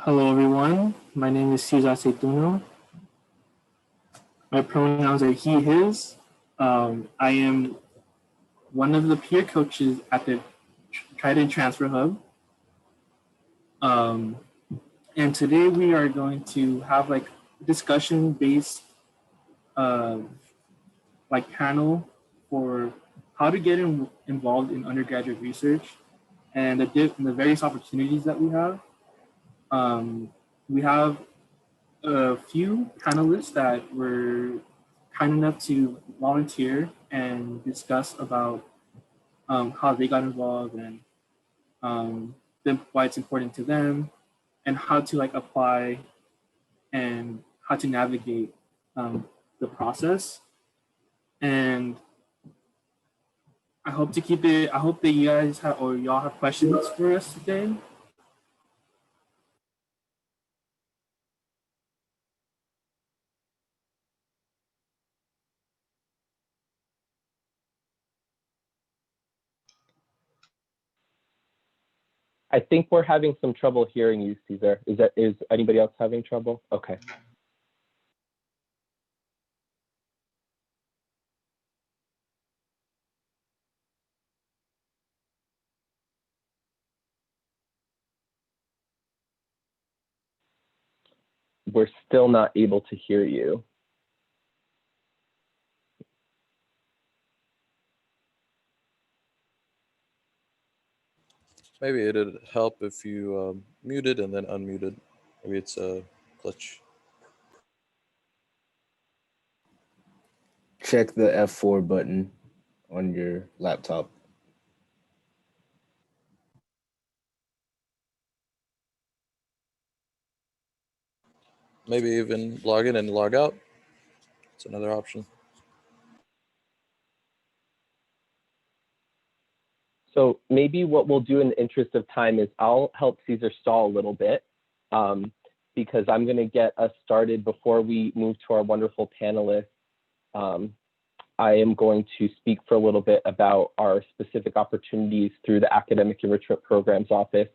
Hello, everyone. My name is Cesar Aceituno. My pronouns are he, his. I am one of the peer coaches at the Triton Transfer Hub. And today we are going to have like discussion-based panel for how to get involved in undergraduate research and the various opportunities that we have. We have a few panelists that were kind enough to volunteer and discuss about how they got involved and why it's important to them and how to apply and how to navigate the process. And I hope that you guys have, or y'all have questions for us today. I think we're having some trouble hearing you, Cesar. Is anybody else having trouble? Okay. We're still not able to hear you. Maybe it'd help if you muted and then unmuted. Maybe it's a glitch. Check the F4 button on your laptop. Maybe even log in and log out. It's another option. So maybe what we'll do in the interest of time is I'll help Cesar stall a little bit because I'm going to get us started before we move to our wonderful panelists. I am going to speak for a little bit about our specific opportunities through the Academic Enrichment Programs Office.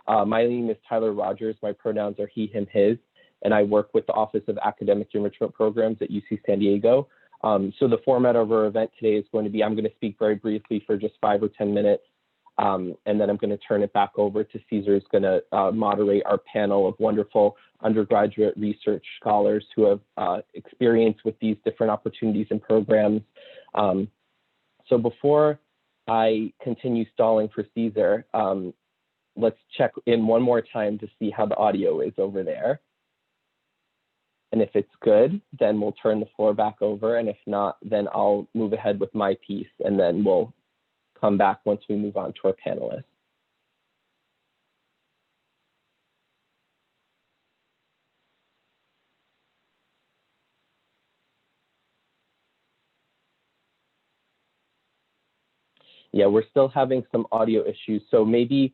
My name is Tyler Rogers. My pronouns are he, him, his, and I work with the Office of Academic Enrichment Programs at UC San Diego. So the format of our event today is going to be, I'm going to speak very briefly for just 5 or 10 minutes, and then I'm going to turn it back over to Cesar, who's going to moderate our panel of wonderful undergraduate research scholars who have experience with these different opportunities and programs. So before I continue stalling for Cesar, let's check in one more time to see how the audio is over there. And if it's good, then we'll turn the floor back over. And if not, then I'll move ahead with my piece and then we'll come back once we move on to our panelists. Yeah, we're still having some audio issues. So maybe,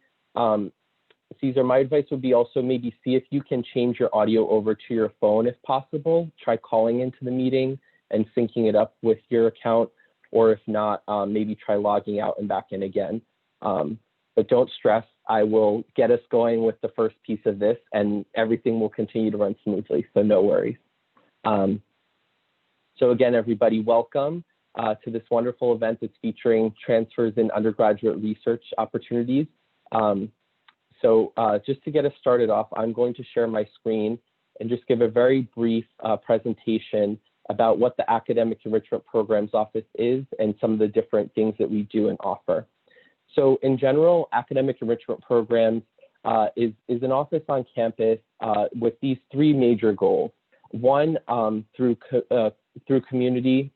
Cesar, my advice would be also maybe see if you can change your audio over to your phone if possible. Try calling into the meeting and syncing it up with your account, or if not, maybe try logging out and back in again. But don't stress, I will get us going with the first piece of this and everything will continue to run smoothly, so no worries. So again, everybody, welcome to this wonderful event that's featuring transfers in undergraduate research opportunities. So just to get us started off, I'm going to share my screen and just give a very brief presentation about what the Academic Enrichment Programs Office is and some of the different things that we do and offer. So in general, Academic Enrichment Programs is an office on campus with these 3 major goals. One, through community,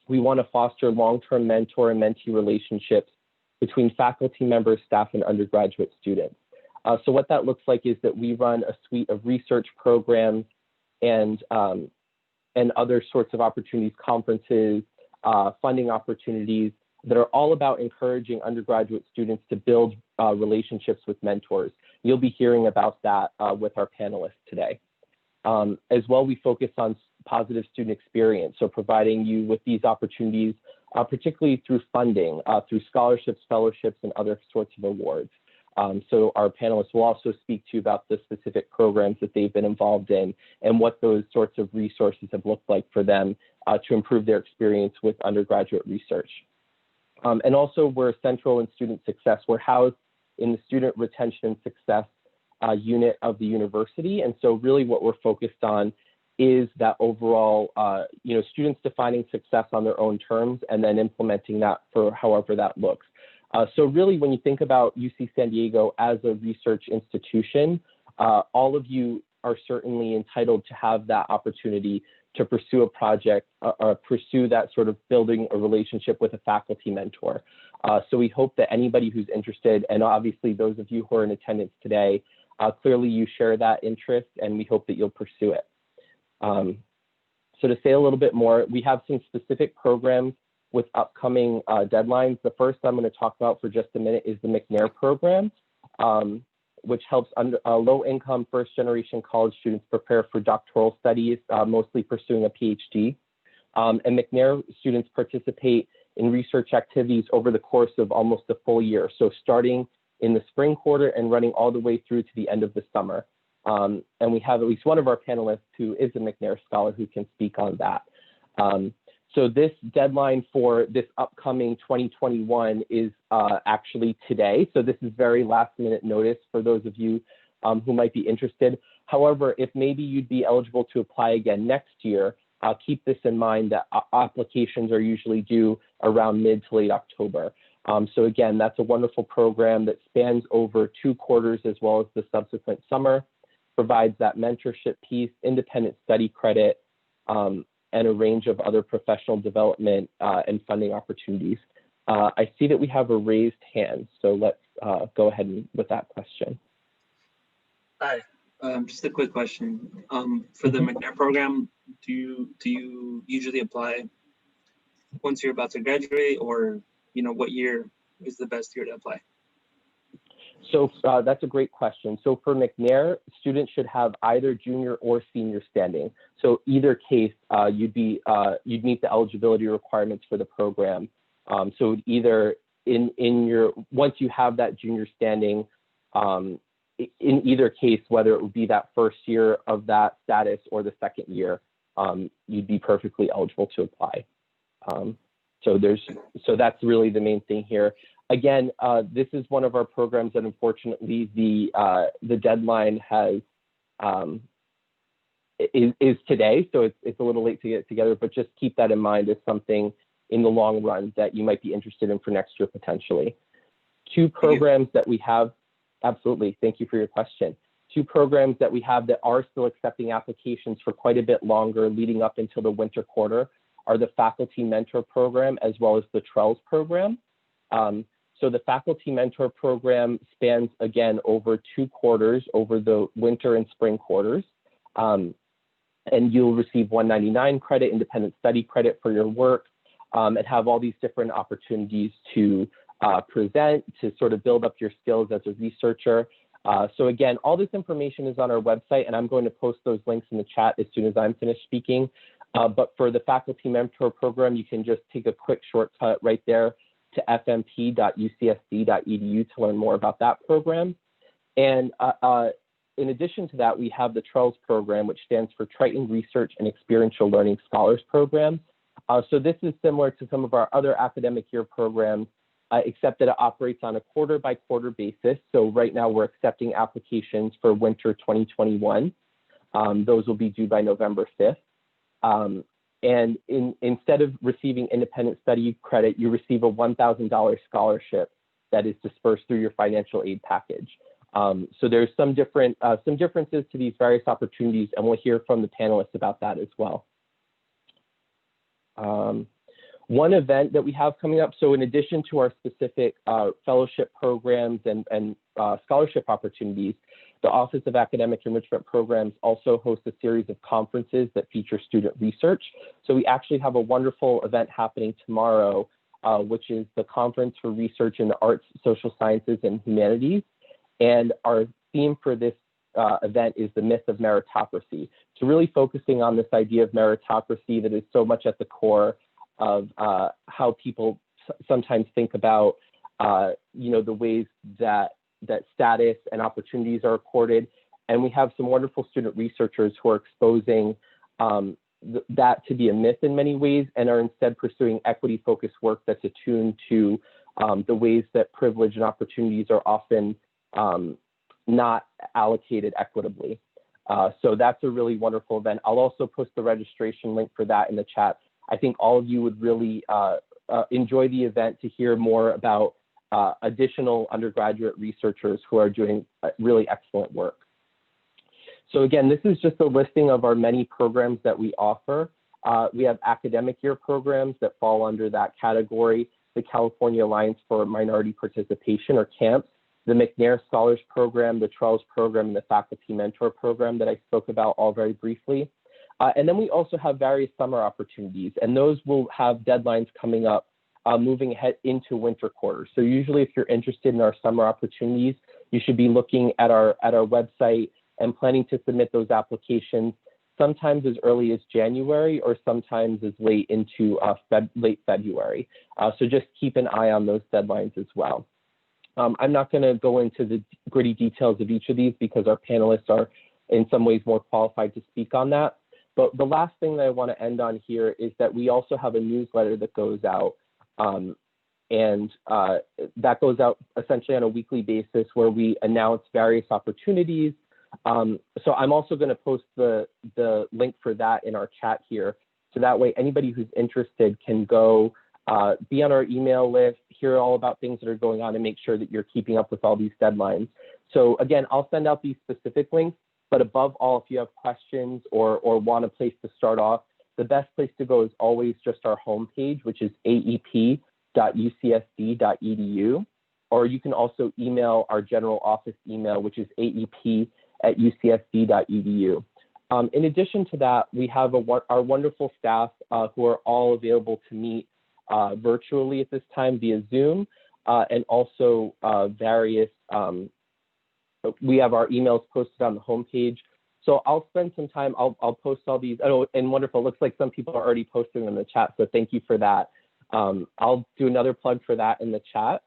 we want to foster long-term mentor and mentee relationships between faculty members, staff, and undergraduate students. So what that looks like is that we run a suite of research programs and other sorts of opportunities, conferences, funding opportunities that are all about encouraging undergraduate students to build relationships with mentors. You'll be hearing about that with our panelists today. As well, we focus on positive student experience, so providing you with these opportunities, particularly through funding, through scholarships, fellowships, and other sorts of awards. So our panelists will also speak to you about the specific programs that they've been involved in and what those sorts of resources have looked like for them to improve their experience with undergraduate research. And also we're central in student success. We're housed in the Student Retention and Success unit of the university. And so really what we're focused on is that overall, students defining success on their own terms and then implementing that for however that looks. So really, when you think about UC San Diego as a research institution, all of you are certainly entitled to have that opportunity to pursue a project or pursue that sort of building a relationship with a faculty mentor. So we hope that anybody who's interested, and obviously those of you who are in attendance today, clearly you share that interest and we hope that you'll pursue it. So to say a little bit more, we have some specific programs with upcoming deadlines. The first I'm going to talk about for just a minute is the McNair program, which helps low-income first-generation college students prepare for doctoral studies, mostly pursuing a PhD. And McNair students participate in research activities over the course of almost a full year. So starting in the spring quarter and running all the way through to the end of the summer. And we have at least one of our panelists who is a McNair scholar who can speak on that. So this deadline for this upcoming 2021 is actually today. So this is very last minute notice for those of you who might be interested. However, if maybe you'd be eligible to apply again next year, keep this in mind that applications are usually due around mid to late October. So again, that's a wonderful program that spans over 2 quarters as well as the subsequent summer, provides that mentorship piece, independent study credit, and a range of other professional development and funding opportunities. I see that we have a raised hand, so let's go ahead with that question. Hi, just a quick question. For the McNair program, do you usually apply once you're about to graduate, or what year is the best year to apply? So that's a great question. So for McNair, students should have either junior or senior standing. So either case, you'd meet the eligibility requirements for the program. So either once you have that junior standing, in either case, whether it would be that first year of that status or the second year, you'd be perfectly eligible to apply. So that's really the main thing here. Again, this is one of our programs that unfortunately the deadline is today, so it's a little late to get it together, but just keep that in mind as something in the long run that you might be interested in for next year potentially. 2 programs that we have, absolutely, thank you for your question. 2 programs that we have that are still accepting applications for quite a bit longer leading up until the winter quarter are the Faculty Mentor Program as well as the TRELS program. So the Faculty Mentor Program spans, again, over 2 quarters, over the winter and spring quarters. And you'll receive 199 credit, independent study credit for your work, and have all these different opportunities to present, to sort of build up your skills as a researcher. So again, all this information is on our website, and I'm going to post those links in the chat as soon as I'm finished speaking. But for the Faculty Mentor Program, you can just take a quick shortcut right there to fmp.ucsd.edu to learn more about that program. And in addition to that, we have the TRELS program, which stands for Triton Research and Experiential Learning Scholars Program. So this is similar to some of our other academic year programs, except that it operates on a quarter-by-quarter basis. So right now we're accepting applications for winter 2021. Those will be due by November 5th. And instead of receiving independent study credit, you receive a $1,000 scholarship that is dispersed through your financial aid package. So there's some differences to these various opportunities, and we'll hear from the panelists about that as well. One event that we have coming up, so in addition to our specific fellowship programs and scholarship opportunities, the Office of Academic Enrichment Programs also hosts a series of conferences that feature student research. So we actually have a wonderful event happening tomorrow, which is the Conference for Research in the Arts, Social Sciences, and Humanities. And our theme for this event is the myth of meritocracy. So really focusing on this idea of meritocracy that is so much at the core of how people sometimes think about, the ways that that status and opportunities are accorded. And we have some wonderful student researchers who are exposing that to be a myth in many ways and are instead pursuing equity-focused work that's attuned to the ways that privilege and opportunities are often not allocated equitably. So that's a really wonderful event. I'll also post the registration link for that in the chat. I think all of you would really enjoy the event to hear more about additional undergraduate researchers who are doing really excellent work. So again, this is just a listing of our many programs that we offer. We have academic year programs that fall under that category, the California Alliance for Minority Participation, or CAMPS, the McNair Scholars Program, the Charles Program, and the Faculty Mentor Program that I spoke about all very briefly. And then we also have various summer opportunities, and those will have deadlines coming up moving ahead into winter quarters. So usually if you're interested in our summer opportunities, you should be looking at our website and planning to submit those applications sometimes as early as January or sometimes as late into late February. So just keep an eye on those deadlines as well. I'm not going to go into the gritty details of each of these because our panelists are in some ways more qualified to speak on that. But the last thing that I want to end on here is that we also have a newsletter that goes out. That goes out essentially on a weekly basis where we announce various opportunities. So I'm also going to post the link for that in our chat here. So that way anybody who's interested can go be on our email list, hear all about things that are going on, and make sure that you're keeping up with all these deadlines. So again, I'll send out these specific links, but above all, if you have questions or want a place to start off, the best place to go is always just our homepage, which is aep.ucsd.edu, or you can also email our general office email, which is aep@ucsd.edu. In addition to that, we have our wonderful staff who are all available to meet virtually at this time via Zoom, and also various, we have our emails posted on the homepage. So I'll spend some time, I'll post all these, oh, and wonderful, it looks like some people are already posting them in the chat, so thank you for that. I'll do another plug for that in the chat.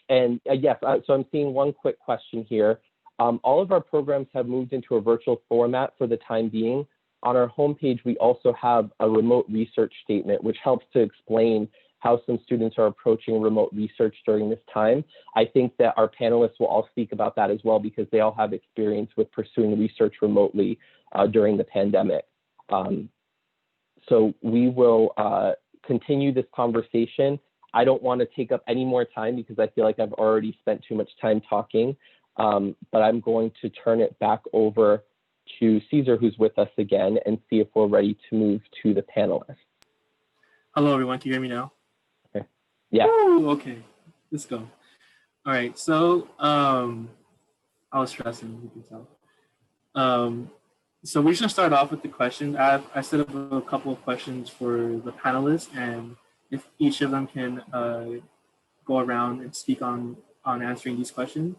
Yes, so I'm seeing one quick question here. All of our programs have moved into a virtual format for the time being. On our homepage, we also have a remote research statement, which helps to explain how some students are approaching remote research during this time. I think that our panelists will all speak about that as well because they all have experience with pursuing research remotely during the pandemic. So we will continue this conversation. I don't want to take up any more time because I feel like I've already spent too much time talking, but I'm going to turn it back over to Caesar, who's with us again, and see if we're ready to move to the panelists. Hello, everyone. Can you hear me now? Okay. Yeah. Woo, okay, let's go. All right, so I was stressing, you can tell. So we're just gonna start off with the questions. I set up a couple of questions for the panelists, and if each of them can go around and speak on answering these questions.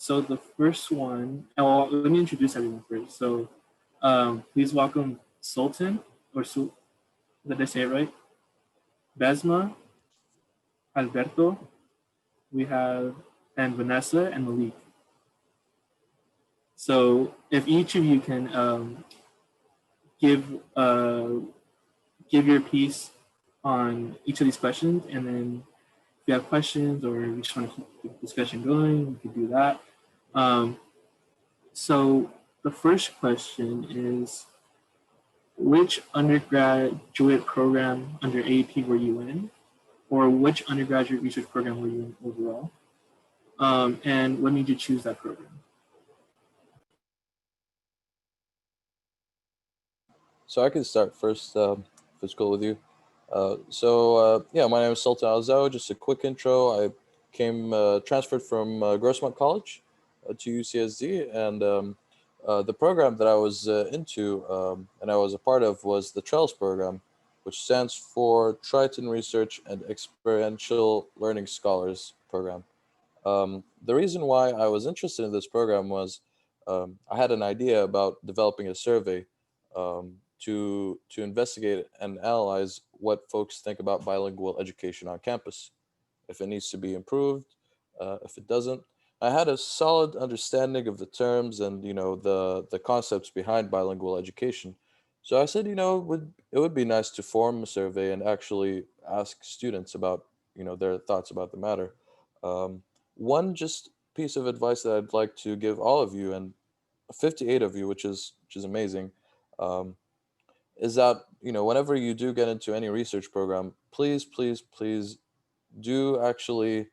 So the first one, well, let me introduce everyone first. So please welcome Sultan, or did I say it right? Besma, Alberto, we have, and Vanessa and Malik. So if each of you can give your piece on each of these questions, and then if you have questions or you just want to keep the discussion going, you can do that. So the first question is, which undergraduate program under AEP were you in? Or which undergraduate research program were you in overall? And what made you choose that program? So I can start first, if it's cool with you. Yeah, my name is Sultan Alzao. Just a quick intro. I transferred from Grossmont College to UCSD, and the program that I was into and I was a part of was the TRELS program, which stands for Triton Research and Experiential Learning Scholars Program. The reason why I was interested in this program was I had an idea about developing a survey to investigate and analyze what folks think about bilingual education on campus, if it needs to be improved, if it doesn't. I had a solid understanding of the terms and the concepts behind bilingual education. So I said, it would be nice to form a survey and actually ask students about their thoughts about the matter. One just piece of advice that I'd like to give all of you, and 58 of you, which is amazing, um, is that whenever you do get into any research program, please, please, please do actually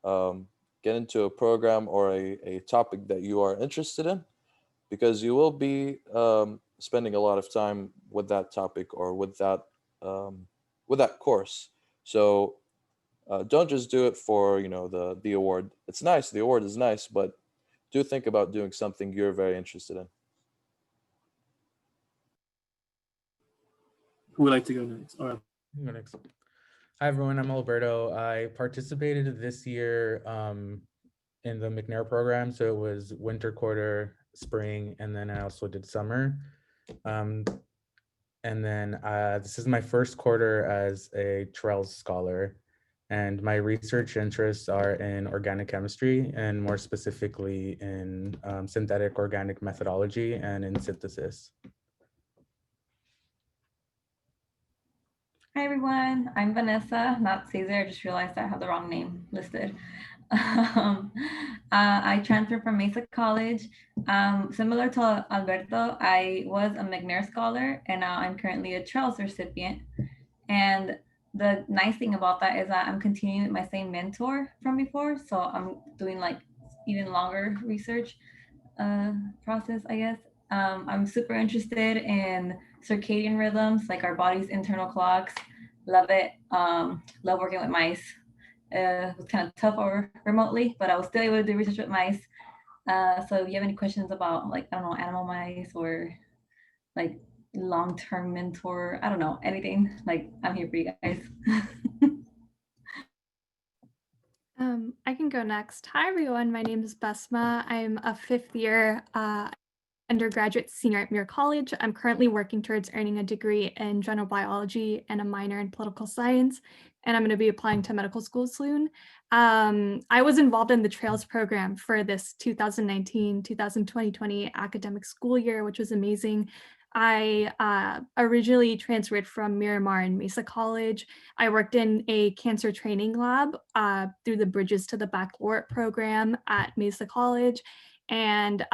um, get into a program or a topic that you are interested in, because you will be spending a lot of time with that topic or um, with that course. So don't just do it for the award. It's nice, the award is nice, but do think about doing something you're very interested in. Who would like to go next? Or I'll go next. Hi, everyone. I'm Alberto. I participated this year in the McNair program. So it was winter quarter, spring, and then I also did summer. And then this is my first quarter as a TRELS scholar. And my research interests are in organic chemistry, and more specifically in synthetic organic methodology and in synthesis. Hi everyone, I'm Vanessa, not Cesar. I just realized I have the wrong name listed. I transferred from Mesa College. Similar to Alberto, I was a McNair scholar and now I'm currently a TRELS recipient. And the nice thing about that is that I'm continuing with my same mentor from before. So I'm doing like even longer research process, I guess. I'm super interested in circadian rhythms, like our body's internal clocks. Love it. Love working with mice. It was kind of tough over remotely, but I was still able to do research with mice. So if you have any questions about like, I don't know, animal mice or like long-term mentor, I don't know, anything, like I'm here for you guys. I can go next. Hi, everyone. My name is Besma. I'm a fifth year undergraduate senior at Muir College. I'm currently working towards earning a degree in general biology and a minor in political science, and I'm going to be applying to medical school soon. I was involved in the TRAILS program for this 2019-2020 academic school year, which was amazing. I originally transferred from Miramar and Mesa College. I worked in a cancer training lab through the Bridges to the Baccalaureate program at Mesa College. And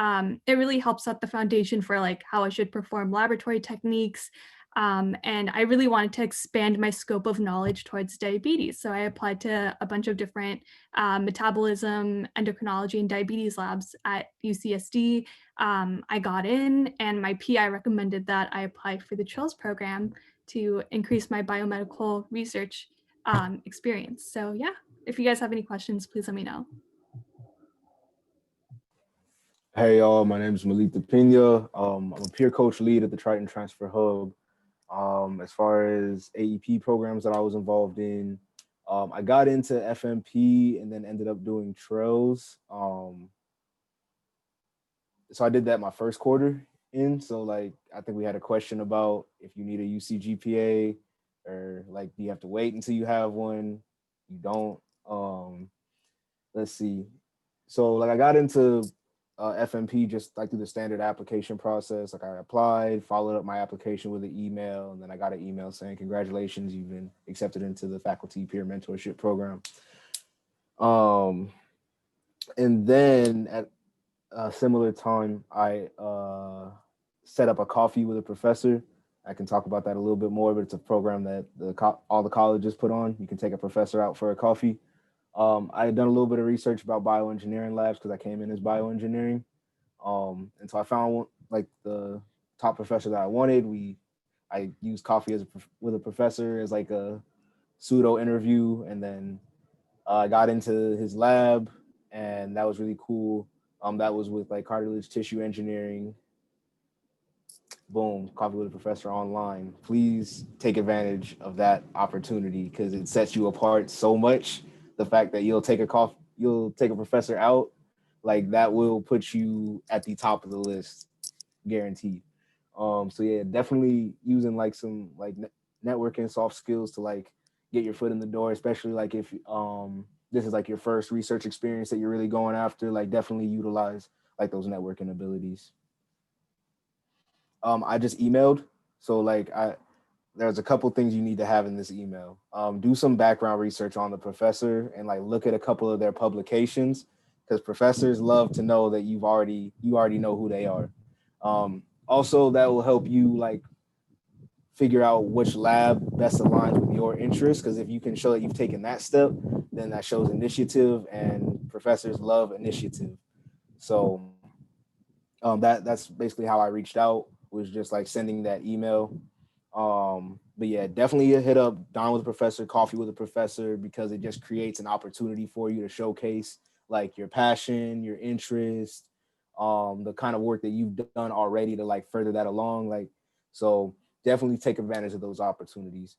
it really helps set the foundation for like how I should perform laboratory techniques. And I really wanted to expand my scope of knowledge towards diabetes. So I applied to a bunch of different metabolism, endocrinology, and diabetes labs at UCSD. I got in, and my PI recommended that I apply for the TRILS program to increase my biomedical research experience. So yeah, if you guys have any questions, please let me know. Hey y'all, my name is Malika Pena. I'm a peer coach lead at the Triton Transfer Hub. As far as AEP programs that I was involved in, I got into FMP and then ended up doing TRELS. So I did that my first quarter in. So like, I think we had a question about if you need a UC GPA or like, do you have to wait until you have one? You don't. Let's see. So like I got into FMP just like through the standard application process. Like I applied, followed up my application with an email, and then I got an email saying, congratulations, you've been accepted into the faculty peer mentorship program. And then at a similar time, I set up a coffee with a professor. I can talk about that a little bit more, but it's a program that all the colleges put on. You can take a professor out for a coffee. I had done a little bit of research about bioengineering labs because I came in as bioengineering. And so I found like the top professor that I wanted. I used coffee with a professor as like a pseudo interview, and then I got into his lab, and that was really cool. That was with like cartilage tissue engineering. Boom, coffee with a professor online. Please take advantage of that opportunity because it sets you apart so much. The fact that you'll take a professor out, like that will put you at the top of the list, guaranteed. So yeah, definitely using like some like networking soft skills to like get your foot in the door, especially like if this is like your first research experience that you're really going after, like definitely utilize like those networking abilities. I just emailed. So like there's a couple things you need to have in this email. Do some background research on the professor and like look at a couple of their publications, because professors love to know that you already know who they are. Also, that will help you like figure out which lab best aligns with your interests, because if you can show that you've taken that step, then that shows initiative, and professors love initiative. So that's basically how I reached out, was just like sending that email. But yeah, definitely hit up Dine with a Professor, Coffee with a Professor, because it just creates an opportunity for you to showcase like your passion, your interest, the kind of work that you've done already to like further that along. Like, so definitely take advantage of those opportunities.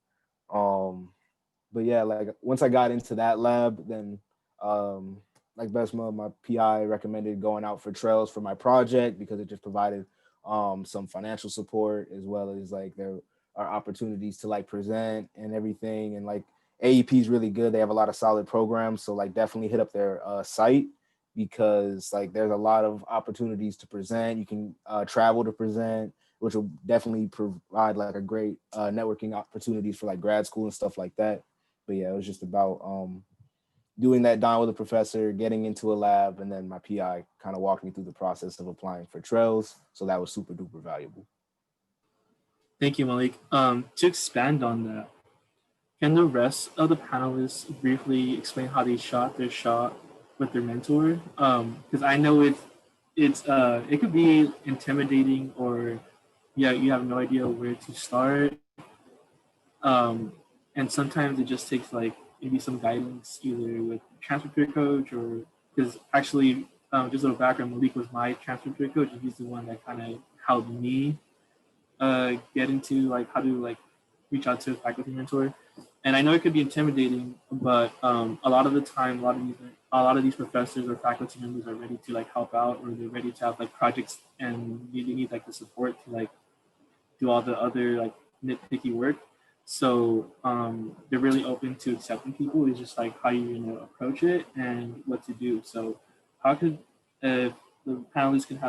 But yeah, like once I got into that lab, then like Besma, my PI recommended going out for trails for my project, because it just provided some financial support, as well as like there are opportunities to like present and everything. And like AEP is really good. They have a lot of solid programs. So like definitely hit up their site, because like there's a lot of opportunities to present. You can travel to present, which will definitely provide like a great networking opportunities for like grad school and stuff like that. But yeah, it was just about doing that Dine with a Professor, getting into a lab, and then my PI kind of walked me through the process of applying for trails. So that was super duper valuable. Thank you, Malik. To expand on that, can the rest of the panelists briefly explain how they shot their shot with their mentor? Because I know it could be intimidating, or yeah, you have no idea where to start. And sometimes it just takes like maybe some guidance, either with transfer peer coach, or because actually, just a little background, Malik was my transfer peer coach, and he's the one that kind of helped me get into like how to like reach out to a faculty mentor. And I know it could be intimidating, but a lot of the time, a lot of these professors or faculty members are ready to like help out, or they're ready to have like projects, and they need like the support to like do all the other like nitpicky work. So they're really open to accepting people. It's just like how you're gonna approach it and what to do. So how could if the panelists can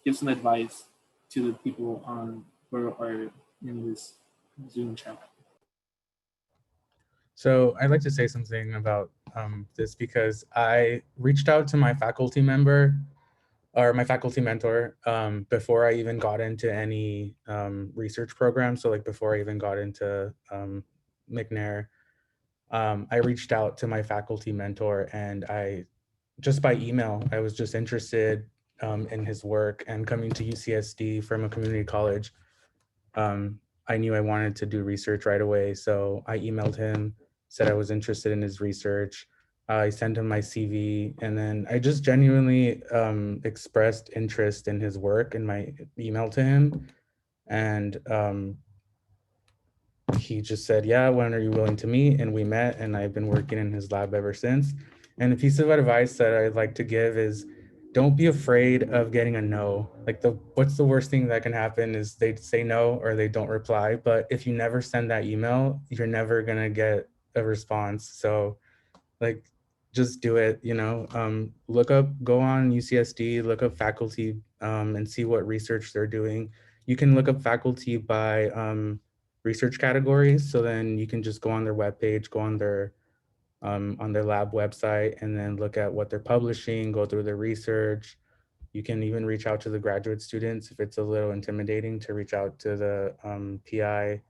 give some advice to the people on who are in this Zoom chat? So I'd like to say something about this, because I reached out to my faculty member or my faculty mentor before I even got into any research program. So like before I even got into McNair, I reached out to my faculty mentor, and just by email, I was just interested in his work, and coming to UCSD from a community college, I knew I wanted to do research right away. So I emailed him, said I was interested in his research. I sent him my CV, and then I just genuinely expressed interest in his work in my email to him. And he just said, yeah, when are you willing to meet? And we met, and I've been working in his lab ever since. And a piece of advice that I'd like to give is, don't be afraid of getting a no. Like what's the worst thing that can happen is they say no or they don't reply. But if you never send that email, you're never gonna get a response. So like, just do it, go on UCSD, look up faculty and see what research they're doing. You can look up faculty by research categories. So then you can just go on their webpage, go on their lab website, and then look at what they're publishing, go through their research. You can even reach out to the graduate students if it's a little intimidating to reach out to the PI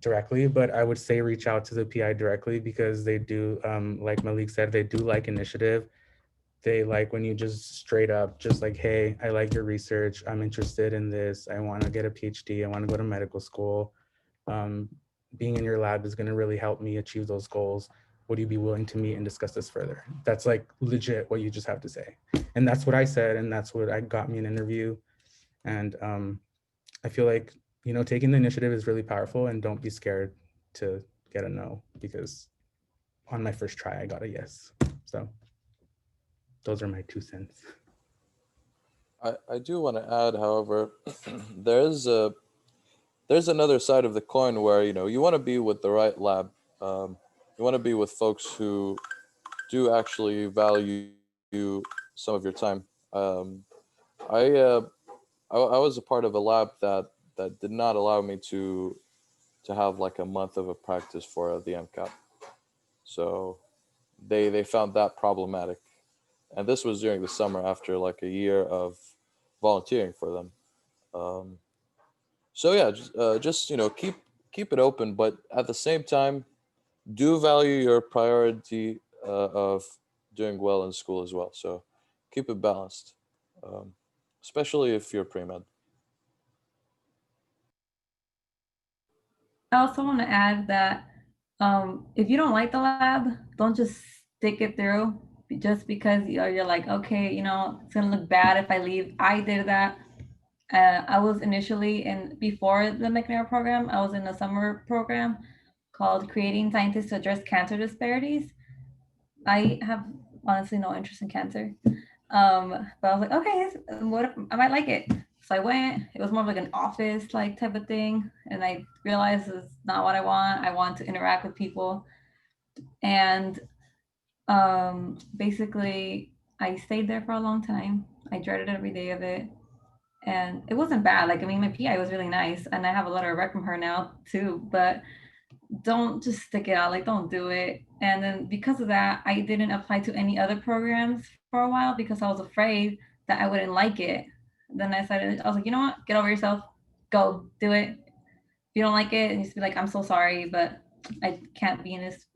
directly, but I would say reach out to the PI directly, because they do, like Malik said, they do like initiative. They like when you just straight up, just like, hey, I like your research. I'm interested in this. I want to get a PhD. I want to go to medical school. Being in your lab is going to really help me achieve those goals. Would you be willing to meet and discuss this further? That's like legit what you just have to say. And that's what I said. And that's what got me an interview. And I feel like, taking the initiative is really powerful, and don't be scared to get a no, because on my first try, I got a yes. So those are my 2 cents. I do want to add, however, there's another side of the coin where, you want to be with the right lab. you want to be with folks who do actually value some of your time. I, uh, I was a part of a lab that did not allow me to have like a month of a practice for the MCAT. So they found that problematic, and this was during the summer after like a year of volunteering for them. Um, so yeah, just keep it open, but at the same time, do value your priority of doing well in school as well. So keep it balanced, um, especially if you're pre-med. I also want to add that if you don't like the lab, don't just stick it through just because you're like, okay, it's gonna look bad if I leave. I did that. I was initially before the McNair program, I was in a summer program called Creating Scientists to Address Cancer Disparities. I have honestly no interest in cancer. But I was like, okay, what if I might like it? So I went. It was more of like an office like type of thing, and I realized it's not what I want. I want to interact with people, and basically, I stayed there for a long time. I dreaded every day of it, and it wasn't bad. Like, I mean, my PI was really nice, and I have a letter of rec from her now too. But don't just stick it out, like don't do it. And then because of that, I didn't apply to any other programs for a while because I was afraid that I wouldn't like it. Then I was like, you know what, get over yourself, go do it. If you don't like it, and you just be like, I'm so sorry, but I can't be in this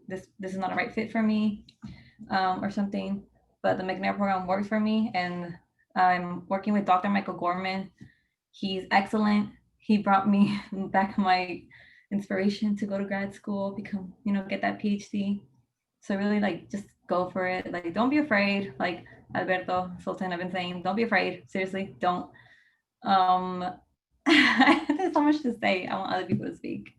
is not a right fit for me, or something. But the McNair program works for me, and I'm working with Dr. Michael Gorman. He's excellent. He brought me back my inspiration to go to grad school, get that PhD. So really, like, just go for it. Like, don't be afraid. Like Alberto, Sultan, I've been saying, don't be afraid. Seriously, don't. There's so much to say. I want other people to speak.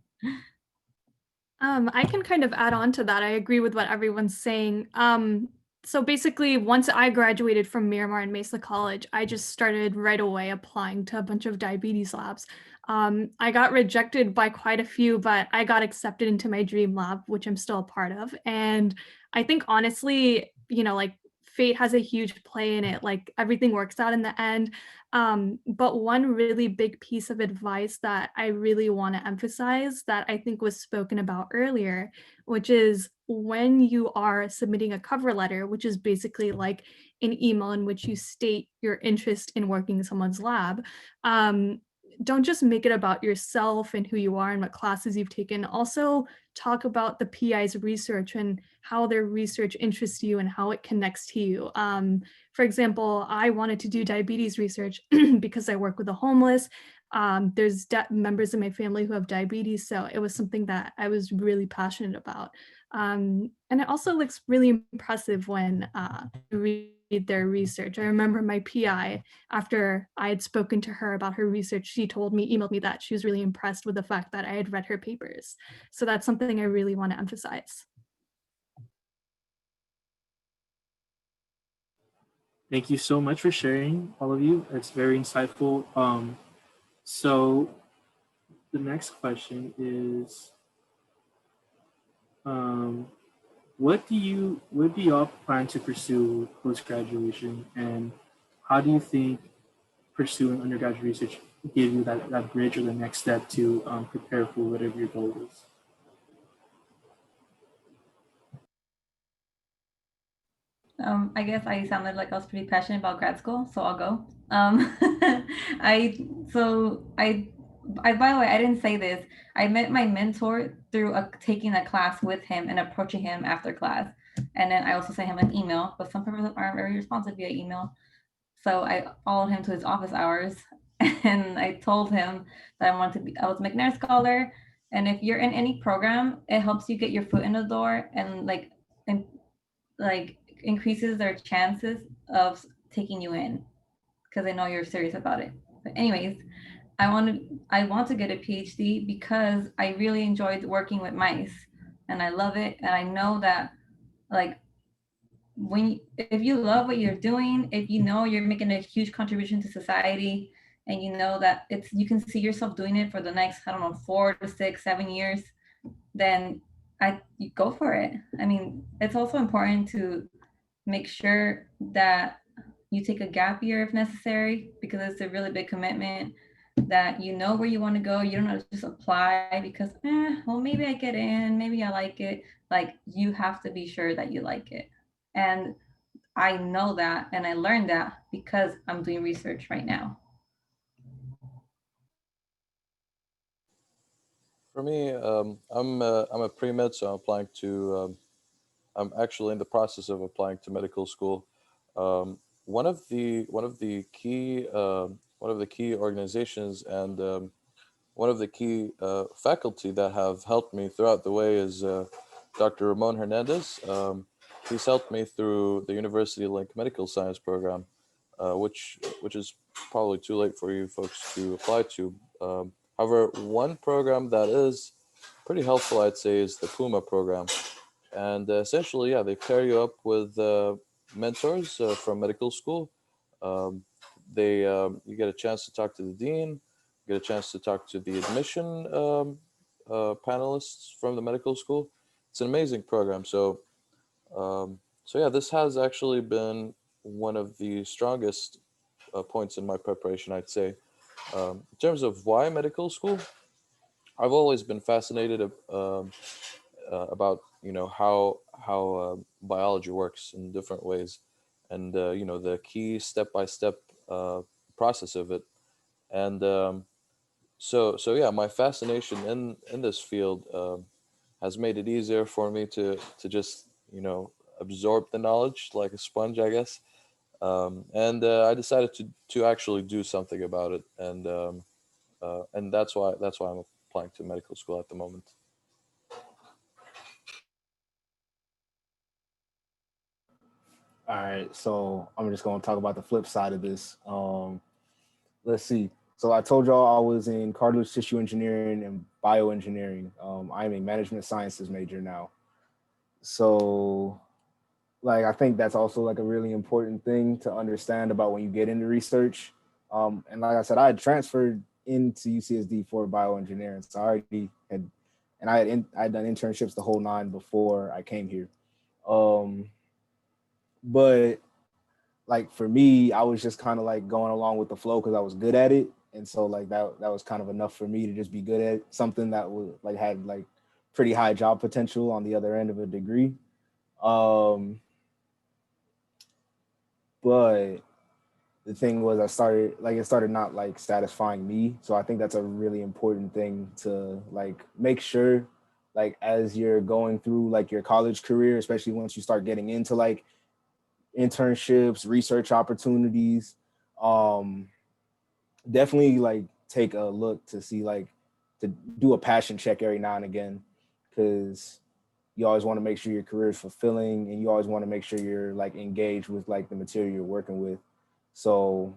I can kind of add on to that. I agree with what everyone's saying. So basically, once I graduated from Miramar and Mesa College, I just started right away applying to a bunch of diabetes labs. I got rejected by quite a few, but I got accepted into my dream lab, which I'm still a part of. And I think honestly, like fate has a huge play in it. Like everything works out in the end. But one really big piece of advice that I really want to emphasize that I think was spoken about earlier, which is when you are submitting a cover letter, which is basically like an email in which you state your interest in working in someone's lab, don't just make it about yourself and who you are and what classes you've taken. Also talk about the PI's research and how their research interests you and how it connects to you. For example, I wanted to do diabetes research because I work with the homeless. There's members of my family who have diabetes, so it was something that I was really passionate about. And it also looks really impressive when you read their research. I remember my PI, after I had spoken to her about her research, she emailed me that she was really impressed with the fact that I had read her papers. So that's something I really want to emphasize. Thank you so much for sharing, all of you. It's very insightful. So the next question is, what do you all plan to pursue post graduation, and how do you think pursuing undergraduate research give you that bridge or the next step to prepare for whatever your goal is? I guess I sounded like I was pretty passionate about grad school, so I'll go. By the way, I didn't say this. I met my mentor through taking a class with him and approaching him after class. And then I also sent him an email, but some people aren't very responsive via email. So I followed him to his office hours and I told him that I was a McNair scholar. And if you're in any program, it helps you get your foot in the door and like increases their chances of taking you in because they know you're serious about it. But anyways, I want to get a PhD because I really enjoyed working with mice and I love it. And I know that like if you love what you're doing, if you know you're making a huge contribution to society and you know that you can see yourself doing it for the next, I don't know, 4 to 6, 7 years, then you go for it. I mean, it's also important to make sure that you take a gap year if necessary, because it's a really big commitment, that you know where you want to go. You don't have to just apply because, well, maybe I get in, maybe I like it. Like, you have to be sure that you like it. And I know that, and I learned that because I'm doing research right now. For me, I'm a pre-med, so I'm applying to. I'm actually in the process of applying to medical school. One of the key organizations and one of the key faculty that have helped me throughout the way is Dr. Ramon Hernandez. He's helped me through the University Link Medical Science program, which is probably too late for you folks to apply to. However, one program that is pretty helpful, I'd say, is the Puma program. And essentially, yeah, they pair you up with mentors from medical school. Um, you get a chance to talk to the dean, you get a chance to talk to the admission panelists from the medical school. It's an amazing program. So yeah, this has actually been one of the strongest points in my preparation, I'd say. In terms of why medical school, I've always been fascinated about how biology works in different ways, and the key step by step process of it. And so yeah, my fascination in this field has made it easier for me to just absorb the knowledge like a sponge, I guess. And I decided to actually do something about it, and that's why I'm applying to medical school at the moment. All right, so I'm just going to talk about the flip side of this. Let's see. So I told y'all I was in cartilage tissue engineering and bioengineering. I'm a management sciences major now. So like I think that's also like a really important thing to understand about when you get into research. And like I said, I had transferred into UCSD for bioengineering, so I already had, and I had done internships the whole nine before I came here. Um, but like for me, I was just kind of like going along with the flow because I was good at it, and so like that was kind of enough for me to just be good at something that was like had like pretty high job potential on the other end of a degree. Um, but the thing was it started not like satisfying me, so I think that's a really important thing to like make sure like as you're going through like your college career, especially once you start getting into like internships, research opportunities. um Definitely like take a look to see like to do a passion check every now and again, because you always want to make sure your career is fulfilling, and you always want to make sure you're like engaged with like the material you're working with. So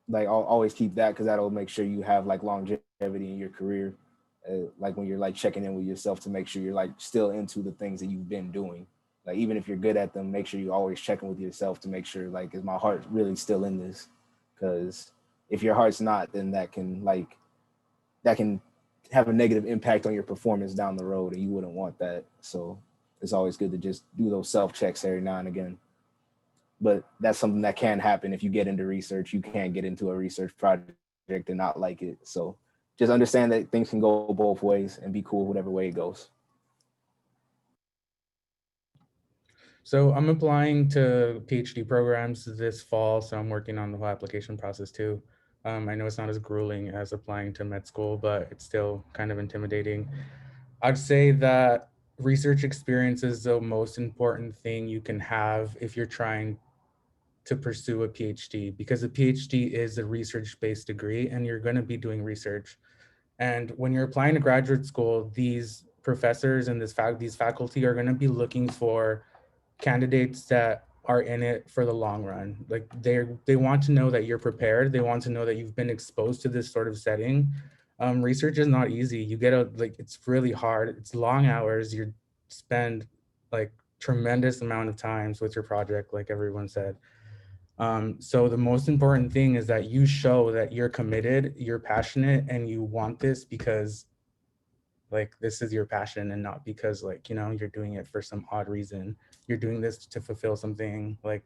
like I'll always keep that, because that'll make sure you have like longevity in your career, like when you're like checking in with yourself to make sure you're like still into the things that you've been doing. Like even if you're good at them, make sure you always checking with yourself to make sure like, is my heart really still in this? Because if your heart's not, then that can have a negative impact on your performance down the road, and you wouldn't want that. So it's always good to just do those self checks every now and again. But that's something that can happen if you get into research. You can't get into a research project and not like it. So just understand that things can go both ways and be cool whatever way it goes. So I'm applying to PhD programs this fall, so I'm working on the whole application process too. I know it's not as grueling as applying to med school, but it's still kind of intimidating. I'd say that research experience is the most important thing you can have if you're trying to pursue a PhD, because a PhD is a research-based degree and you're going to be doing research. And when you're applying to graduate school, these professors and these faculty are going to be looking for candidates that are in it for the long run. Like they want to know that you're prepared. They want to know that you've been exposed to this sort of setting. Research is not easy. You get it's really hard. It's long hours. You spend like tremendous amount of times with your project, like everyone said. So the most important thing is that you show that you're committed, you're passionate, and you want this, because like this is your passion and not because like, you know, you're doing it for some odd reason. You're doing this to fulfill something like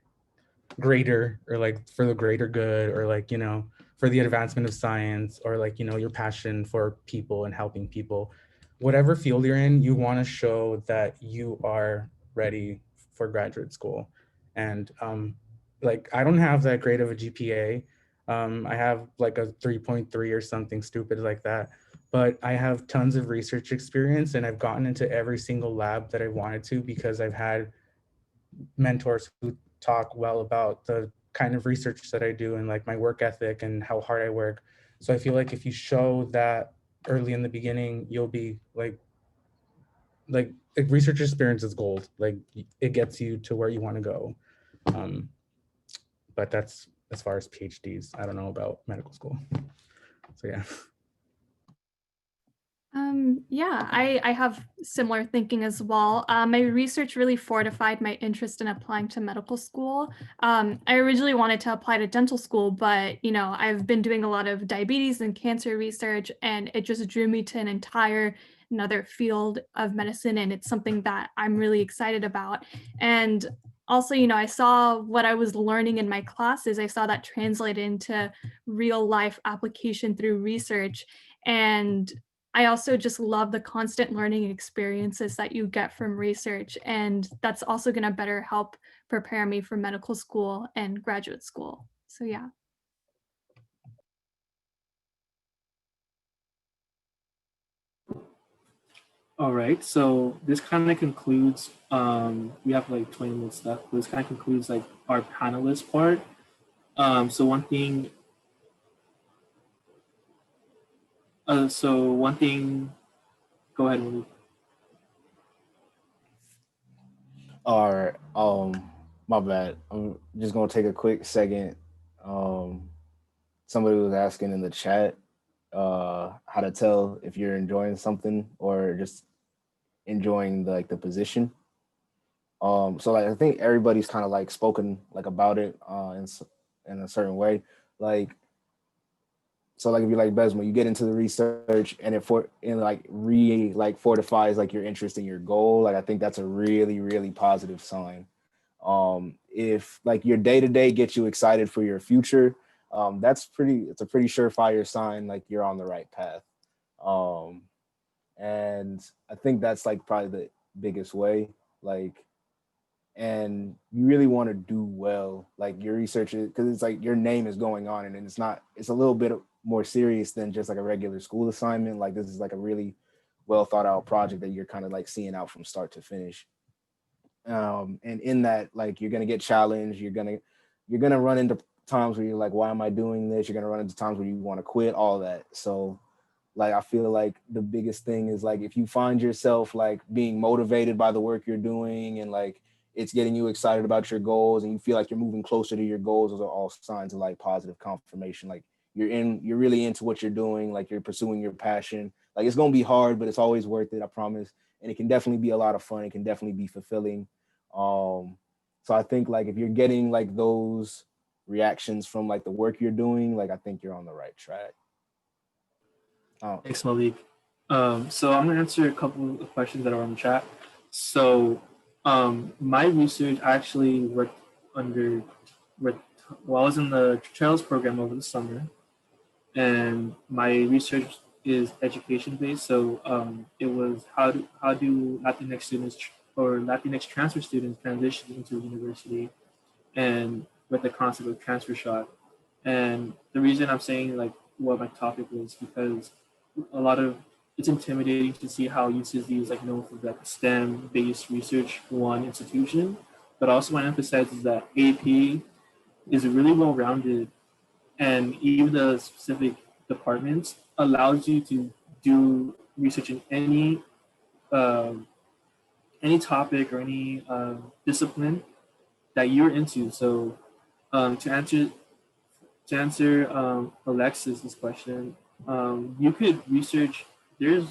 greater, or like for the greater good, or like, you know, for the advancement of science, or like, you know, your passion for people and helping people. Whatever field you're in, you want to show that you are ready for graduate school. And like, I don't have that great of a GPA. I have like a 3.3 or something stupid like that, but I have tons of research experience, and I've gotten into every single lab that I wanted to because I've had mentors who talk well about the kind of research that I do and like my work ethic and how hard I work. So I feel like if you show that early in the beginning, you'll be like research experience is gold. Like it gets you to where you want to go. But that's as far as PhDs. I don't know about medical school. So yeah. Yeah, I have similar thinking as well. My research really fortified my interest in applying to medical school. I originally wanted to apply to dental school, but you know, I've been doing a lot of diabetes and cancer research, and it just drew me to another field of medicine, and it's something that I'm really excited about. And also, you know, I saw what I was learning in my classes. I saw that translate into real life application through research. And I also just love the constant learning experiences that you get from research. And that's also going to better help prepare me for medical school and graduate school. So yeah. All right, so this kind of concludes, we have like 20 minutes left, but this kind of concludes like our panelist part. So one thing, go ahead, Malik. All right. My bad. I'm just gonna take a quick second. Somebody was asking in the chat how to tell if you're enjoying something or just enjoying the position. So like I think everybody's kind of like spoken like about it in a certain way. Like so like if you like Besma, you get into the research and it fortifies like your interest in your goal. Like I think that's a really, really positive sign. If like your day-to-day gets you excited for your future, it's a pretty surefire sign like you're on the right path. Um, and I think that's like probably the biggest way. Like, and you really want to do well, like your research is, because it's like your name is going on, and it's a little bit more serious than just like a regular school assignment. Like this is like a really well thought out project that you're kind of like seeing out from start to finish. And in that, like you're gonna get challenged, you're gonna run into times where you're like, why am I doing this? You're gonna run into times where you want to quit, all that. So like I feel like the biggest thing is like if you find yourself like being motivated by the work you're doing, and like it's getting you excited about your goals, and you feel like you're moving closer to your goals, those are all signs of like positive confirmation. Like you're really into what you're doing, like you're pursuing your passion. Like it's gonna be hard, but it's always worth it, I promise. And it can definitely be a lot of fun. It can definitely be fulfilling. So I think like if you're getting like those reactions from like the work you're doing, like I think you're on the right track. Thanks, Malik. So I'm gonna answer a couple of questions that are on the chat. So my research, I actually worked while I was in the Trails program over the summer, and my research is education based. So it was how do Latinx students or Latinx transfer students transition into university, and with the concept of transfer shock. And the reason I'm saying like what my topic was because a lot of it's intimidating to see how UCSD is like known for that STEM based research one institution, but also want to emphasize is that AP is really well rounded, and even the specific departments allows you to do research in any topic or any discipline that you're into. So to answer Alexis's question, you could research. There's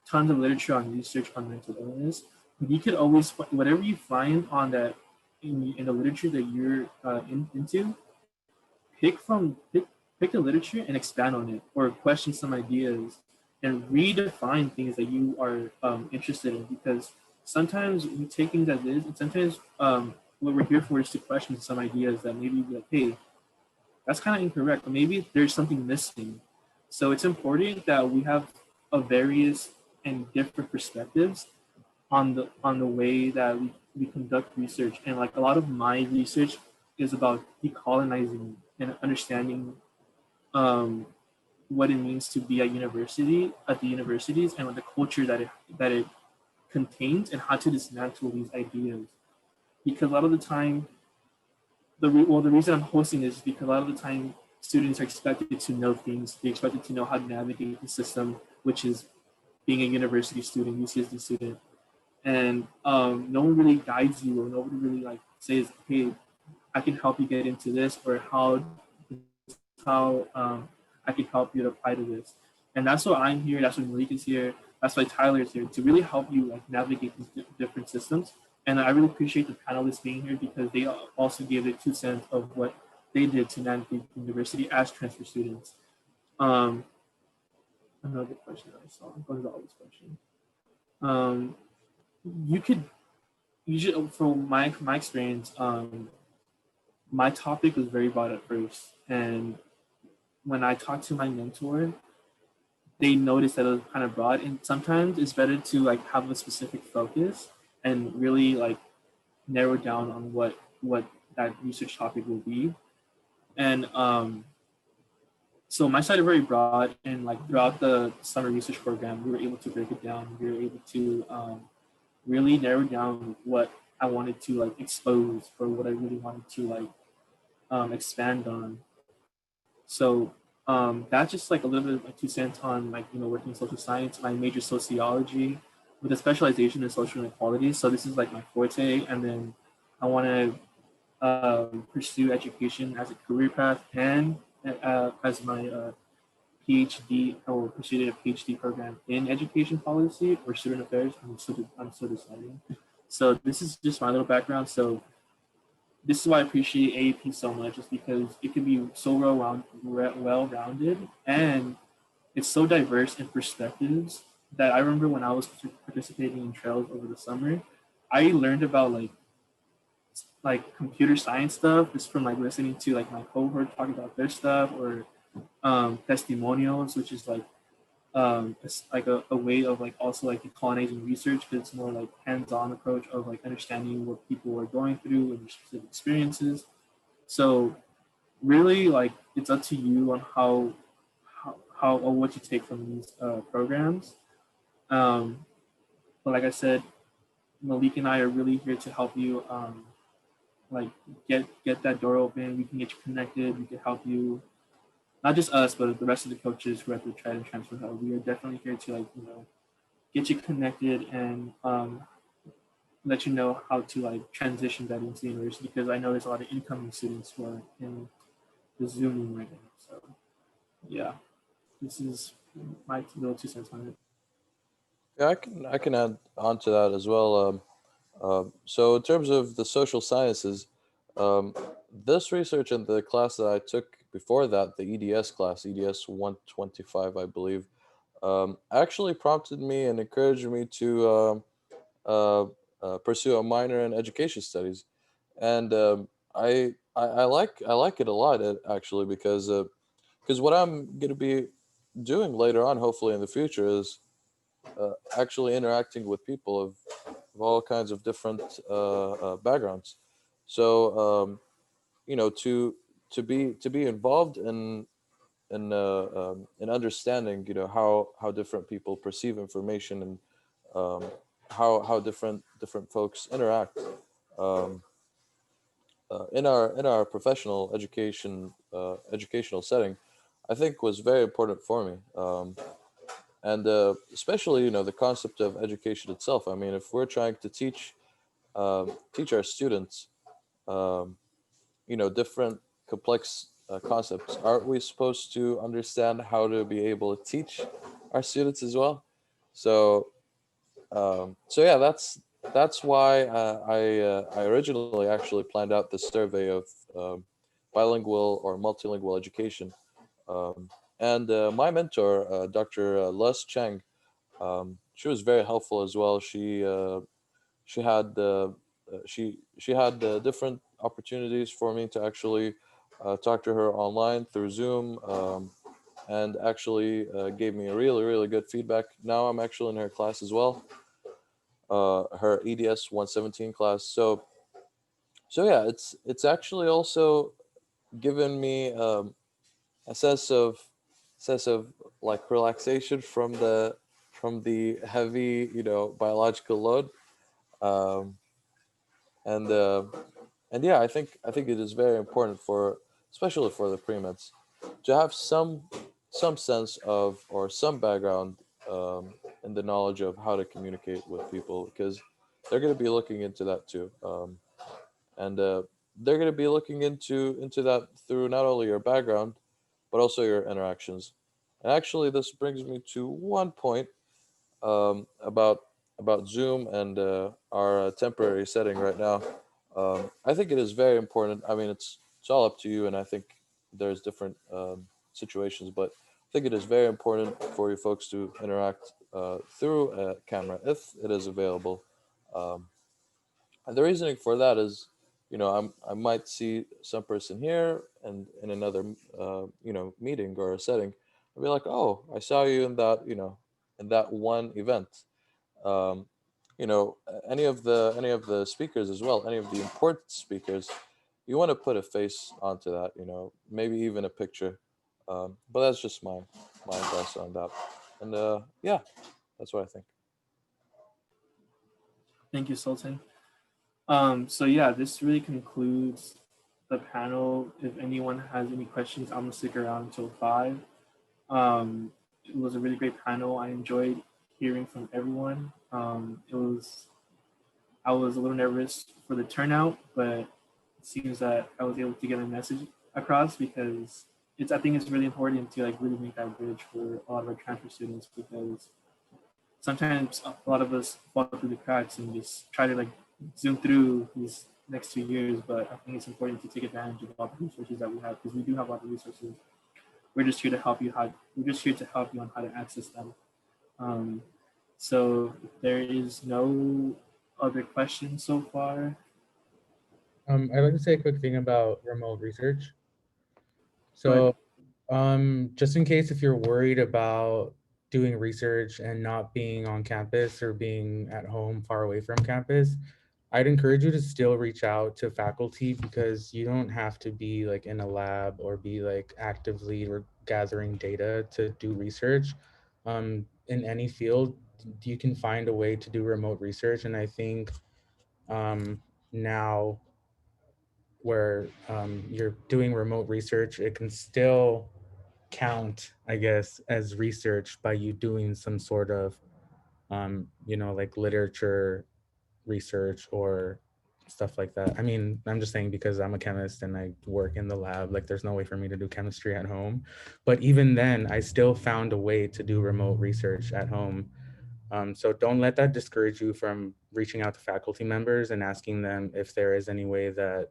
tons of literature on research on mental illness. You could always whatever you find on that in the literature that you're into, pick the literature and expand on it, or question some ideas, and redefine things that you are interested in, because sometimes we take things as is, and sometimes what we're here for is to question some ideas that maybe be like, hey, that's kind of incorrect, but maybe there's something missing. So it's important that we have a various and different perspectives on the way that we conduct research. And like a lot of my research is about decolonizing and understanding what it means to be at the universities, and what the culture that it contains, and how to dismantle these ideas. Because a lot of the time, the reason I'm hosting this is because a lot of the time students are expected to know things. They're expected to know how to navigate the system, which is being a university student, UCSD student, and no one really guides you, or nobody really like says, hey, I can help you get into this, or how I can help you to apply to this. And that's why I'm here. That's why Malik is here. That's why Tyler is here, to really help you like navigate these different systems. And I really appreciate the panelists being here, because they also gave their 2 cents of what they did to navigate the university as transfer students. Another question that I saw. What is all this question? You could usually, from my experience, my topic was very broad at first, and when I talked to my mentor, they noticed that it was kind of broad, and sometimes it's better to like have a specific focus and really like narrow down on what that research topic will be. And so my side is very broad, and like throughout the summer research program, we were able to break it down. We were able to really narrow down what I wanted to like expose, or what I really wanted to like expand on. So that's just like a little bit of my 2 cents on like, working in social science. My major sociology with a specialization in social inequalities. So this is like my forte, and then I want to pursue education as a career path, and as my PhD, or pursue a PhD program in education policy or student affairs. I'm still deciding. So this is just my little background. So this is why I appreciate AAP so much, is because it can be so well-rounded, and it's so diverse in perspectives, that I remember when I was participating in trails over the summer, I learned about like computer science stuff just from like listening to like my cohort talk about their stuff, or testimonials, which is like it's like a way of like also like colonizing research, because it's more like hands-on approach of like understanding what people are going through and their specific experiences. So really, like, it's up to you on how or what you take from these programs. But like I said, Malik and I are really here to help you like get that door open. We can get you connected. We can help you, not just us, but the rest of the coaches who are at the Triton Transfer Hub. We are definitely here to like, get you connected, and let you know how to like transition that into the university, because I know there's a lot of incoming students who are in the Zoom room right now. So yeah, this is my little 2 cents on it. Yeah, I can add on to that as well. So in terms of the social sciences, um, this research in the class that I took before that, the EDS class, EDS 125, I believe, actually prompted me and encouraged me to pursue a minor in education studies, and I like it a lot, actually, because what I'm going to be doing later on, hopefully in the future, is actually interacting with people of all kinds of different backgrounds. So to be involved in understanding, how different people perceive information, and how different folks interact um, in our professional educational setting, I think was very important for me. And especially, the concept of education itself. I mean, if we're trying to teach our students, um, different complex concepts, aren't we supposed to understand how to be able to teach our students as well? So yeah, that's why I originally actually planned out this survey of bilingual or multilingual education, um, And my mentor, Dr. Les Cheng, she was very helpful as well. She had she had different opportunities for me to actually talk to her online through Zoom, and actually gave me a really good feedback. Now I'm actually in her class as well, her EDS 117 class. So yeah, it's actually also given me a sense of like relaxation from the heavy, biological load. um, and and yeah, I think it is very important for, especially for the pre-meds, to have some sense of, or some background in the knowledge of how to communicate with people, because they're going to be looking into that too. And they're going to be looking into that through not only your background but also your interactions. And actually, this brings me to one point, about Zoom and our temporary setting right now. I think it is very important. I mean, it's all up to you, and I think there's different situations, but I think it is very important for you folks to interact through a camera if it is available. Um, and the reasoning for that is, I might see some person here and in another, meeting or a setting. I'll be like, oh, I saw you in that, in that one event. Um, any of the speakers as well, any of the important speakers, you want to put a face onto that, maybe even a picture. But that's just my advice on that. And yeah, that's what I think. Thank you, Sultan. So yeah, this really concludes the panel. If anyone has any questions, I'm gonna stick around until 5. It was a really great panel. I enjoyed hearing from everyone. I was a little nervous for the turnout, but it seems that I was able to get a message across, because I think it's really important to like really make that bridge for a lot of our transfer students, because sometimes a lot of us fall through the cracks and just try to like zoom through these next 2 years. But I think it's important to take advantage of all the resources that we have, because we do have a lot of resources. We're just here to help you. We're just here to help you on how to access them. Um, so if there is no other questions so far. I'd like to say a quick thing about remote research. Go ahead. So, just in case if you're worried about doing research and not being on campus or being at home far away from campus, I'd encourage you to still reach out to faculty, because you don't have to be like in a lab or be like actively gathering data to do research. In any field, you can find a way to do remote research. And I think now where you're doing remote research, it can still count, I guess, as research by you doing some sort of, like literature research or stuff like that. I mean, I'm just saying because I'm a chemist and I work in the lab, like there's no way for me to do chemistry at home. But even then, I still found a way to do remote research at home. So don't let that discourage you from reaching out to faculty members and asking them if there is any way that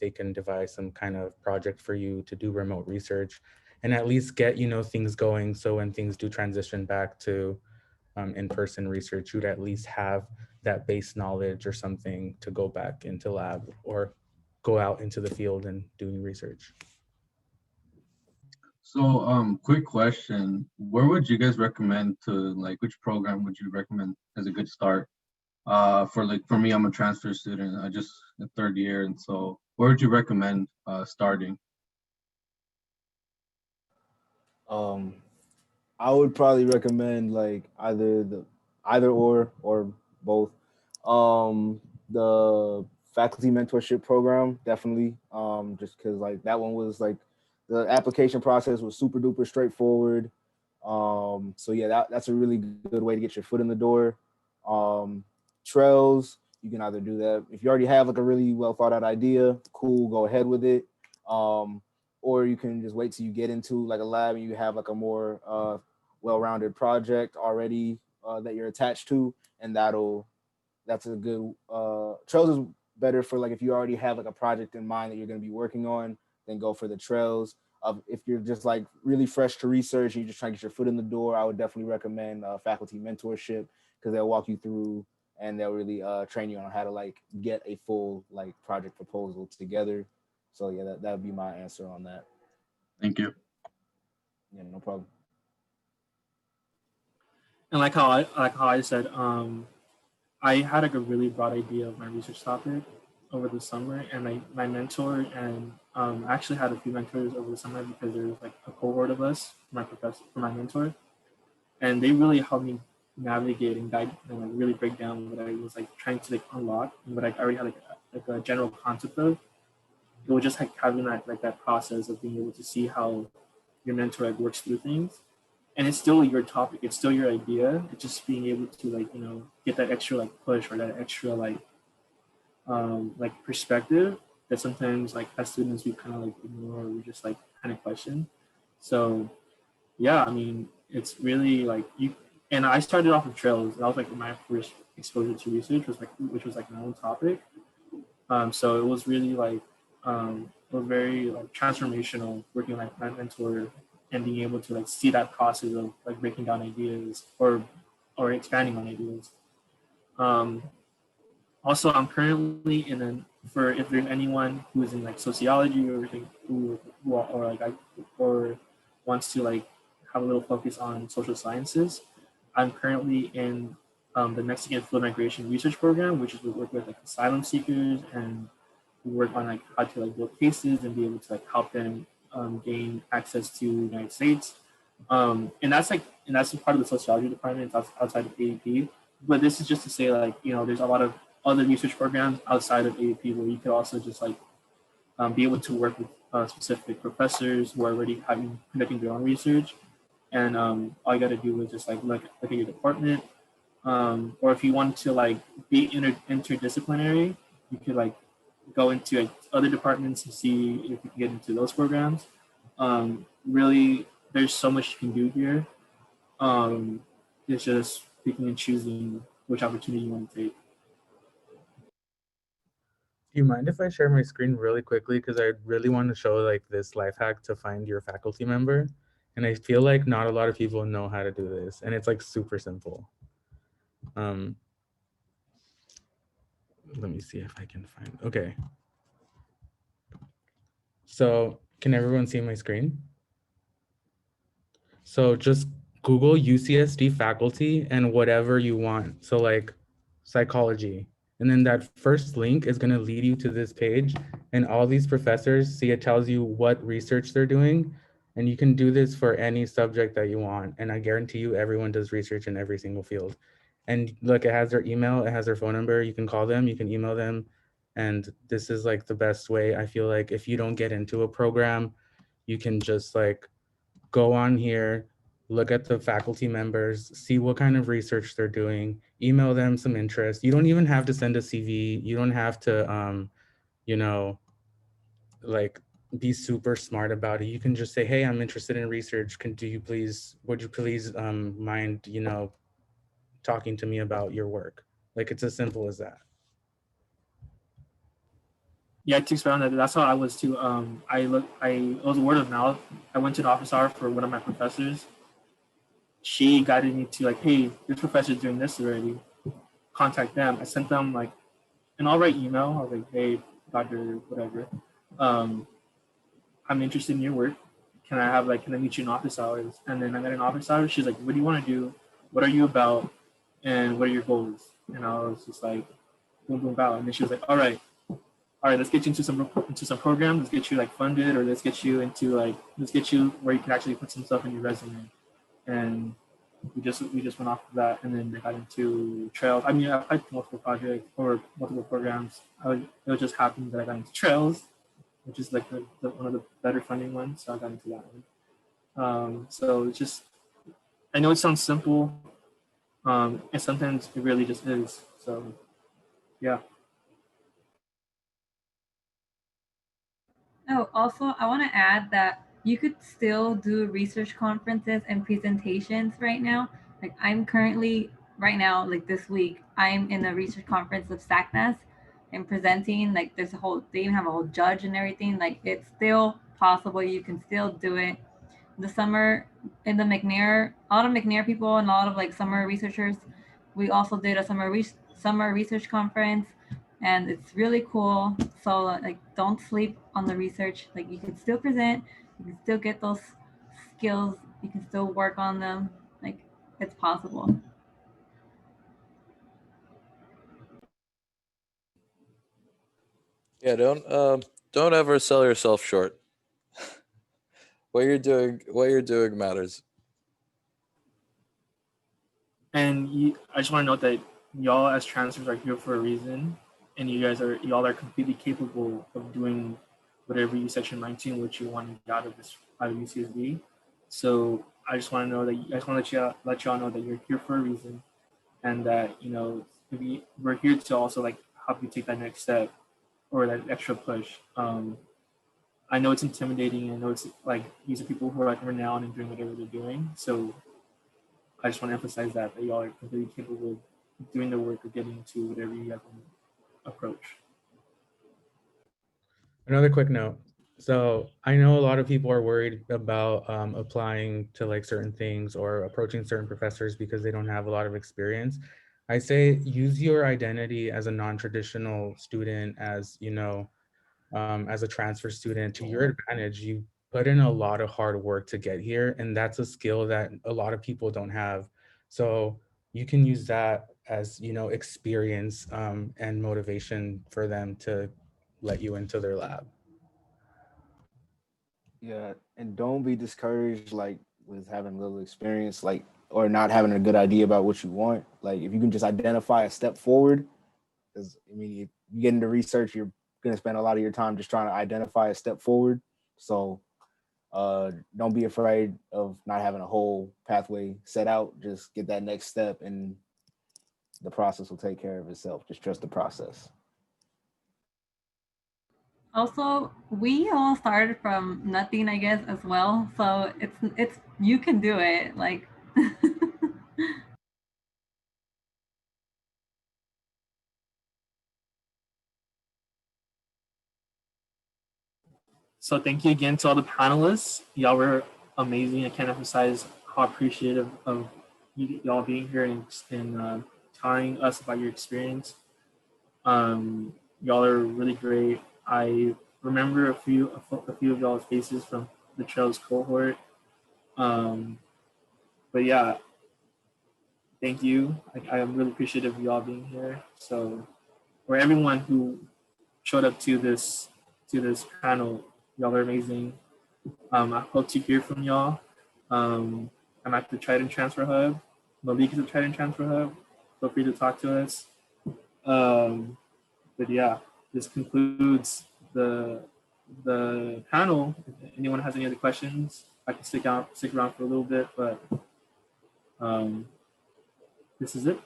they can devise some kind of project for you to do remote research, and at least get, things going. So when things do transition back to in-person research, you'd at least have that base knowledge or something to go back into lab or go out into the field and doing research. So, quick question. Where would you guys recommend to, like, which program would you recommend as a good start? For me, I'm a transfer student. I just a third year, and so where would you recommend starting? Um, I would probably recommend like either or both. The faculty mentorship program, definitely. Just because like that one was like the application process was super duper straightforward. So yeah, that's a really good way to get your foot in the door. Trails, you can either do that if you already have like a really well thought out idea, cool, go ahead with it. Or you can just wait till you get into like a lab and you have like a more well-rounded project already that you're attached to, and that's a good trails is better for like if you already have like a project in mind that you're going to be working on, then go for the trails. if you're just like really fresh to research and you're just trying to get your foot in the door, I would definitely recommend faculty mentorship, because they'll walk you through and they'll really train you on how to like get a full like project proposal together. So yeah, that would be my answer on that. Thank you. Yeah, no problem. And like how I said, I had like a really broad idea of my research topic over the summer, and my mentor and I actually had a few mentors over the summer because there was like a cohort of us, my professor, for my mentor, and they really helped me navigate and guide and like really break down what I was like trying to like unlock and what I already had like a general concept of. It was just like having that process of being able to see how your mentor like works through things, and it's still your topic, it's still your idea. It's just being able to like get that extra like push or that extra like perspective that sometimes like as students we kind of like ignore or we just like kind of question. So yeah, I mean it's really like you. And I started off with trails. That was like my first exposure to research, which was like my own topic. So it was really like it was very like transformational working with my mentor and being able to like see that process of like breaking down ideas or expanding on ideas. Um, Also, I'm currently in an for if there's anyone who is in like sociology or like, or wants to like have a little focus on social sciences, I'm currently in the Mexican Field Migration Research Program, which is we work with like asylum seekers, and we work on like how to like build cases and be able to like help them gain access to the United States. And that's part of the sociology department. It's outside of AEP. But this is just to say like there's a lot of other research programs outside of AEP where you could also just like be able to work with specific professors who are already conducting their own research, and all you got to do is just like look at your department, or if you want to like be interdisciplinary, you could like go into like, other departments and see if you can get into those programs. Really, there's so much you can do here. It's just picking and choosing which opportunity you want to take. Do you mind if I share my screen really quickly? Because I really want to show like this life hack to find your faculty member. And I feel like not a lot of people know how to do this. And it's like super simple. Let me see if I can find, okay. So can everyone see my screen? So just Google UCSD faculty and whatever you want. So like psychology. And then that first link is going to lead you to this page, and all these professors, see, it tells you what research they're doing. And you can do this for any subject that you want. And I guarantee you everyone does research in every single field. And look, it has their email, it has their phone number. You can call them, you can email them. And this is like the best way. I feel like if you don't get into a program, you can just like go on here, look at the faculty members, see what kind of research they're doing, email them some interest. You don't even have to send a CV. You don't have to, like be super smart about it. You can just say, hey, I'm interested in research. Would you please mind, talking to me about your work? Like, it's as simple as that. Yeah, to expound on that, that's how I was too. It was word of mouth. I went to an office hour for one of my professors. She guided me to like, hey, this professor's doing this already. Contact them. I sent them like an alright email. I was like, hey, Dr. whatever. I'm interested in your work. Can I meet you in office hours? And then I met in office hours. She's like, what do you want to do? What are you about? And what are your goals? And I was just like, boom, boom, bow. And then she was like, all right, let's get you into some programs. Let's get you like funded, or let's get you where you can actually put some stuff in your resume. And we just went off of that, and then they got into trails. I mean, I applied to multiple projects or multiple programs. It was just happened that I got into trails, which is like one of the better funding ones. So I got into that one. So it's just, I know it sounds simple, and sometimes it really just is. So yeah. Oh, also, I want to add that you could still do research conferences and presentations right now. Like I'm currently, right now, like this week, I'm in a research conference of SACNAS and presenting, like they even have a whole judge and everything. Like it's still possible. You can still do it. The summer in the McNair, a lot of McNair people and a lot of like summer researchers, we also did a summer research conference, and it's really cool. So like, don't sleep on the research. Like, you can still present, you can still get those skills, you can still work on them. Like, it's possible. Yeah, don't ever sell yourself short. What you're doing matters. And I just want to note that y'all as transfers are here for a reason, and y'all are completely capable of doing whatever you section 19, which you want to get out of UCSD. So I just want to know that I just want to let y'all know that you're here for a reason, and that we're here to also like help you take that next step or that extra push. I know it's intimidating. I know it's like these are people who are like renowned and doing whatever they're doing. So I just want to emphasize that y'all are completely capable of doing the work of getting to whatever you have to approach. Another quick note. So I know a lot of people are worried about applying to like certain things or approaching certain professors because they don't have a lot of experience. I say use your identity as a non-traditional student, as as a transfer student to your advantage. You put in a lot of hard work to get here, and that's a skill that a lot of people don't have. So you can use that as experience and motivation for them to let you into their lab. Yeah, and don't be discouraged like with having little experience, like or not having a good idea about what you want. Like if you can just identify a step forward, because I mean, you get into research, you're gonna spend a lot of your time just trying to identify a step forward. So don't be afraid of not having a whole pathway set out. Just get that next step, and the process will take care of itself. Just trust the process. Also, we all started from nothing, I guess, as well. So it's you can do it. Like, So thank you again to all the panelists. Y'all were amazing. I can't emphasize how appreciative of y'all being here and telling us about your experience. Y'all are really great. I remember a few of y'all's faces from the Trails cohort. But yeah, thank you. I am really appreciative of y'all being here. So for everyone who showed up to this panel, y'all are amazing. I hope to hear from y'all. I'm at the Triton Transfer Hub. Malik is at Triton Transfer Hub. Feel free to talk to us. But yeah, this concludes the panel. If anyone has any other questions, I can stick around for a little bit, but this is it.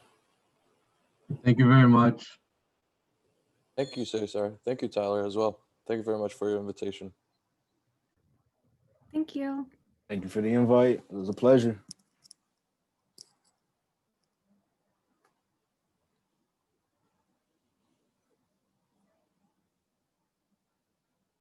Thank you very much. Thank you, Cesar. Thank you, Tyler, as well. Thank you very much for your invitation. Thank you. Thank you for the invite. It was a pleasure.